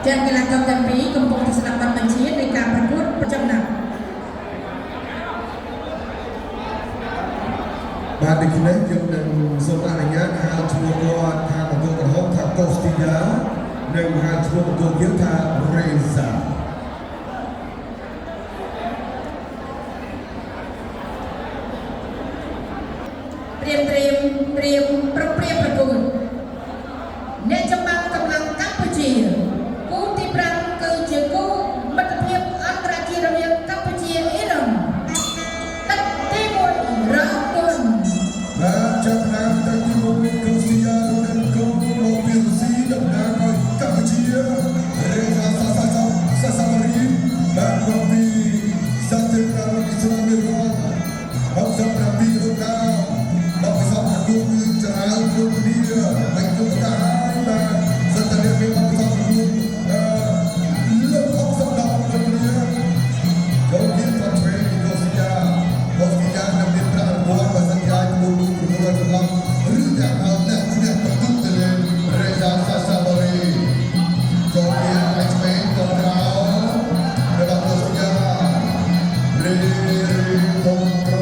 ចាកីឡាករទាំងពីរកំពុងស្ដាប់បទបញ្ជានៃការប្រកួតប្រចាំឆ្នាំបាទដូចនេះយើងនឹងសូមអនុញ្ញាតហៅឈ្មោះគាត់ថាបង្គោលក្រហមថាកូស្ទីយ៉ានិងហៅឈ្មោះបង្គោលយើងថារេសាត្រៀមប្រព្រឹត្តប្រកួតអ្នកចម្បាំងកម្លាំងកម្ពុជាគូទី5គឺជាគូមិត្តភាពអន្តរជាតិរវាងកម្ពុជាអ៊ីរ៉ង់ទឹកទី1រ៉ាគុនបាទចាប់ផ្ដើមទឹកទី1កូស្ទីយ៉ានិងកូនមកពីរុស្ស៊ីដំណើរទៅកម្ពុជារេសាសាម៉ារីបាទមកពីសាន់តិកាពីស្រុកមេរ៉ា67រដូវកាលមកពីសំគមច្រើនគុណនេះមិនគុំតាបាទសន្តានមានមកពីសំគមលើ60ដងគុណនេះចូលពីប្រទេសកូស្ទីយ៉ានឹងមានប្រាក់រង្វាន់បើសិនជាអាចមកប្រកួតរបស់ឬយ៉ាងហោចណាស់អ្នកប្រកួតទៅលើរេសាសាសាម៉ារីចូលពីអាចឆ្វេងទៅក្រៅរបស់កូស្ទីយ៉ារេកុំប្រ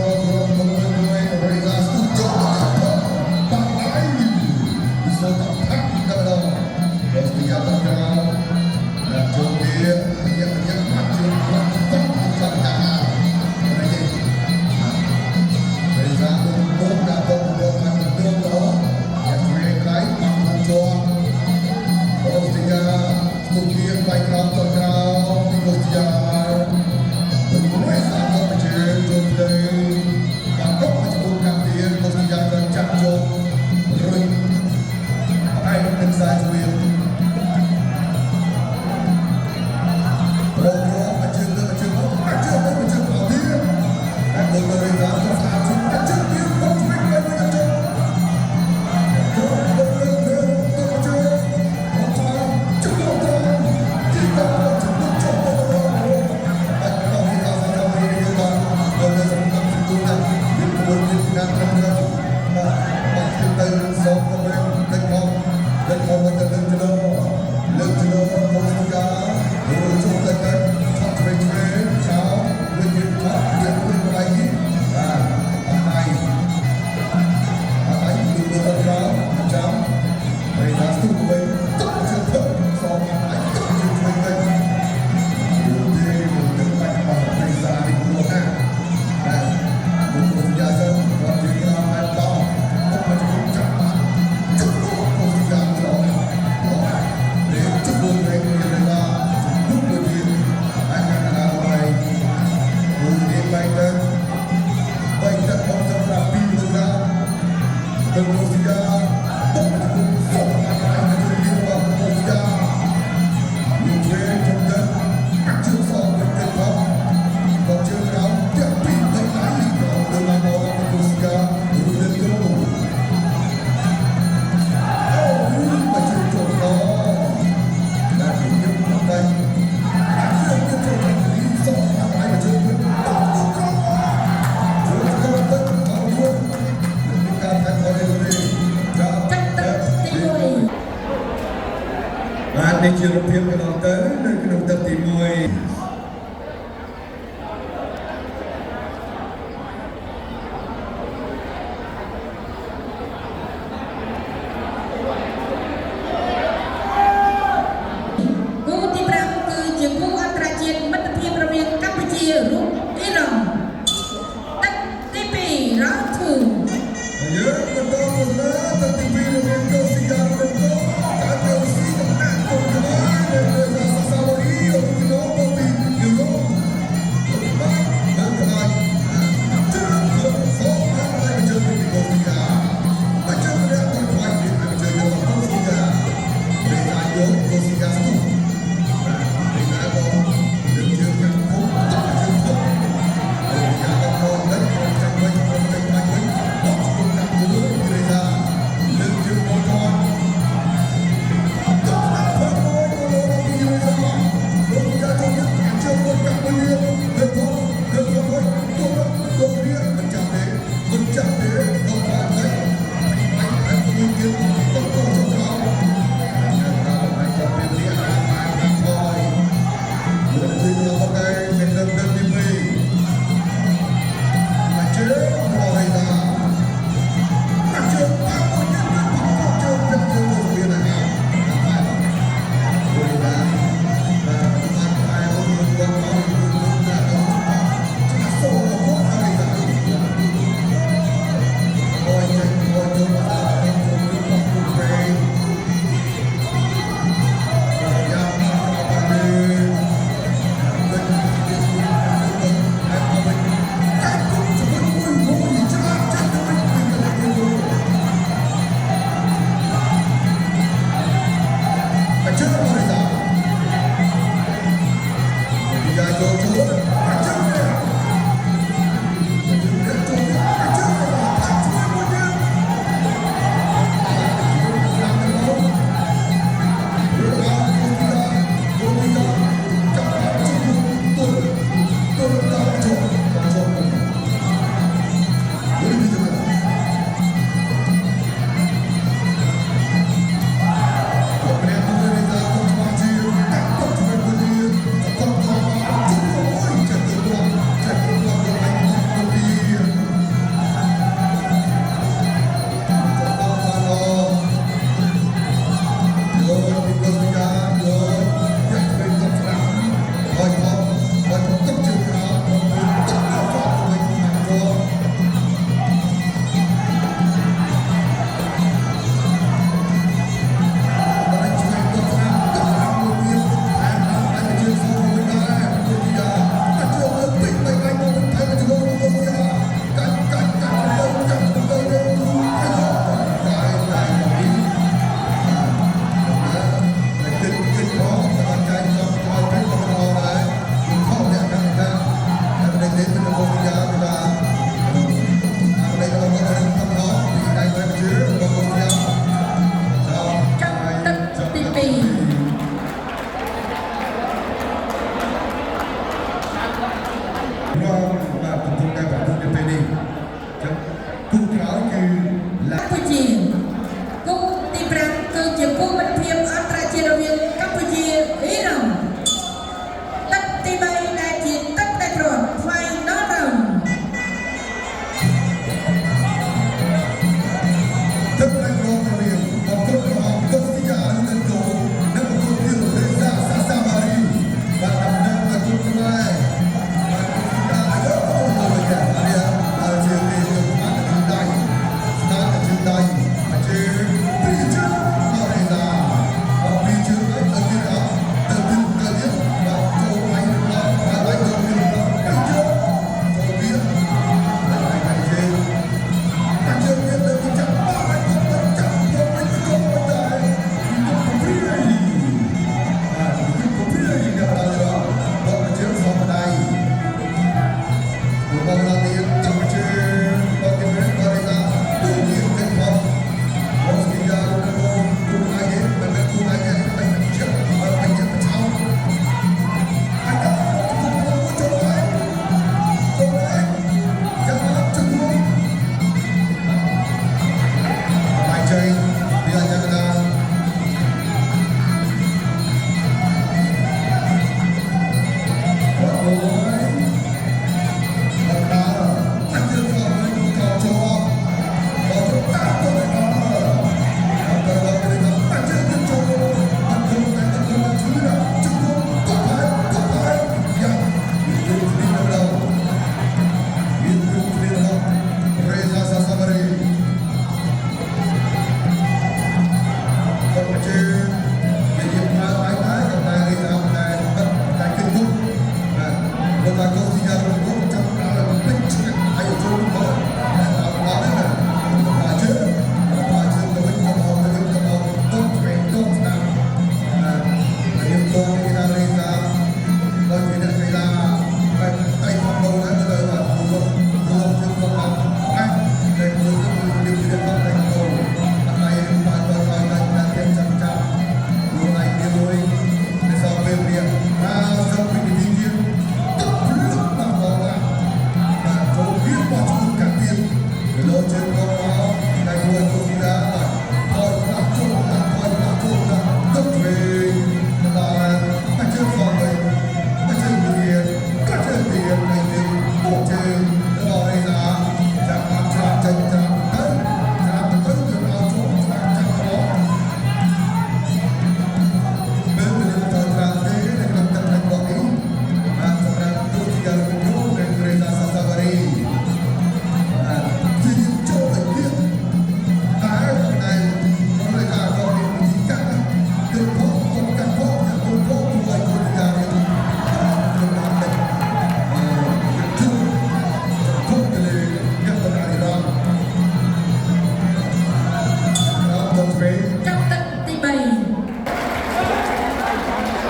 នេះជារូបភាពកន្លងទៅនៅក្នុងទឹកទី1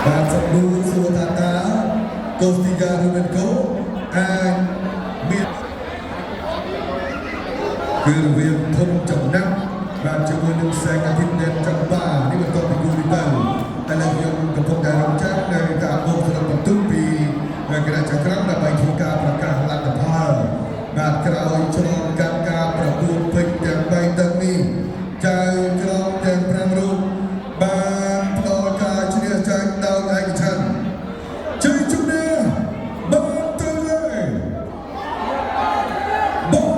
បាទសំដួលសួរថាតើកូស្ទីកាឬមិនកូអាចមានគឺរវាងធំចំណាប់បាទជាមួយនឹងแสงអាទិត្យដែលចំបានេះបន្ទាប់ពីគូនេះទៅតែឡើយខ្ញុំកំពុងតែរំចាំនៅការបូកសរុបបន្ទុកពីគណៈចក្រមដើម្បីធ្វើការប្រកាសលទ្ធផលបាទក្រោយឆ្លងកាត់ការប្រកួតពេជ្រទាំង3ទឹកនេះចៅក្រមទាំង5រូបបានផ្ដល់ការឈ្នះចាញ់ដោយឯកច្ឆន្ទជ័យជំនះបានទៅលើបង